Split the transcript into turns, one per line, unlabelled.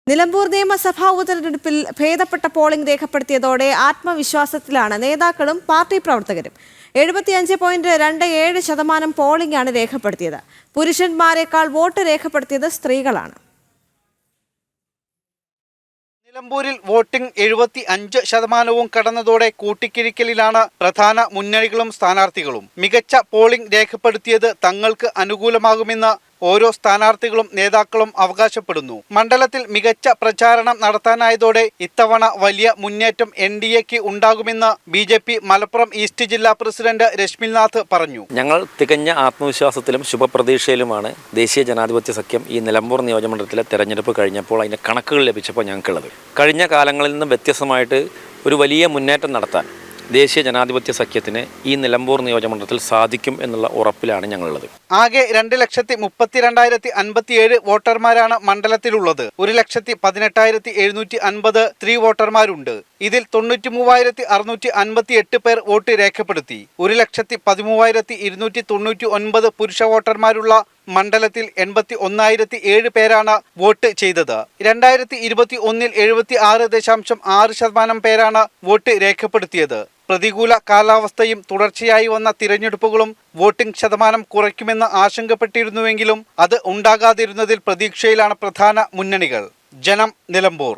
നിലമ്പൂർ നിയമസഭാ ഉപതെരഞ്ഞെടുപ്പിൽ ഭേദപ്പെട്ട പോളിംഗ് രേഖപ്പെടുത്തിയതോടെ ആത്മവിശ്വാസത്തിലാണ് നേതാക്കളും പാർട്ടി പ്രവർത്തകരും. 75.27% പോളിംഗാണ് രേഖപ്പെടുത്തിയത്. പുരുഷന്മാരെക്കാൾ വോട്ട് രേഖപ്പെടുത്തിയത് സ്ത്രീകളാണ്.
നിലമ്പൂരിൽ വോട്ടിംഗ് 75% കടന്നതോടെ കൂട്ടിക്കിഴിക്കലിലാണ് പ്രധാന മുന്നണികളും സ്ഥാനാർത്ഥികളും. മികച്ച പോളിംഗ് രേഖപ്പെടുത്തിയത് തങ്ങൾക്ക് അനുകൂലമാകുമെന്ന് ഓരോ സ്ഥാനാർത്ഥികളും നേതാക്കളും അവകാശപ്പെടുന്നു. മണ്ഡലത്തിൽ മികച്ച പ്രചാരണം നടത്താനായതോടെ ഇത്തവണ വലിയ മുന്നേറ്റം NDAക്ക് ഉണ്ടാകുമെന്ന് BJP മലപ്പുറം ഈസ്റ്റ് ജില്ലാ പ്രസിഡന്റ് രശ്മിൽനാഥ് പറഞ്ഞു.
ഞങ്ങൾ തികഞ്ഞ ആത്മവിശ്വാസത്തിലും ശുഭപ്രതീക്ഷയിലുമാണ് ദേശീയ ജനാധിപത്യ സഖ്യം ഈ നിലമ്പൂർ നിയോജകമണ്ഡലത്തിലെ തെരഞ്ഞെടുപ്പ് കഴിഞ്ഞപ്പോൾ അതിൻ്റെ കണക്കുകൾ ലഭിച്ചപ്പോൾ ഞങ്ങൾക്കുള്ളത്. കഴിഞ്ഞ കാലങ്ങളിൽ നിന്നും വ്യത്യസ്തമായിട്ട് ഒരു വലിയ മുന്നേറ്റം നടത്താൻ ദേശീയ ജനാധിപത്യ സഖ്യത്തിന് ഈ നിലമ്പൂർ നിയോജകമണ്ഡലത്തിൽ സാധിക്കും എന്നുള്ള ഉറപ്പിലാണ് ഞങ്ങളുള്ളത്.
ആകെ 2,32,057 വോട്ടർമാരാണ് മണ്ഡലത്തിലുള്ളത്. 1,18,750 സ്ത്രീ വോട്ടർമാരുണ്ട്. ഇതിൽ 93,658 പേർ വോട്ട് രേഖപ്പെടുത്തി. 1,13,299 പുരുഷ വോട്ടർമാരുള്ള മണ്ഡലത്തിൽ 81,007 പേരാണ് വോട്ട് ചെയ്തത്. 2021 76.6% പേരാണ് വോട്ട് രേഖപ്പെടുത്തിയത്. പ്രതികൂല കാലാവസ്ഥയും തുടർച്ചയായി വന്ന തിരഞ്ഞെടുപ്പുകളും വോട്ടിംഗ് ശതമാനം കുറയ്ക്കുമെന്ന് ആശങ്കപ്പെട്ടിരുന്നുവെങ്കിലും അത് ഉണ്ടാകാതിരുന്നതിൽ പ്രതീക്ഷയിലാണ് പ്രധാന മുന്നണികൾ. ജനം, നിലമ്പൂർ.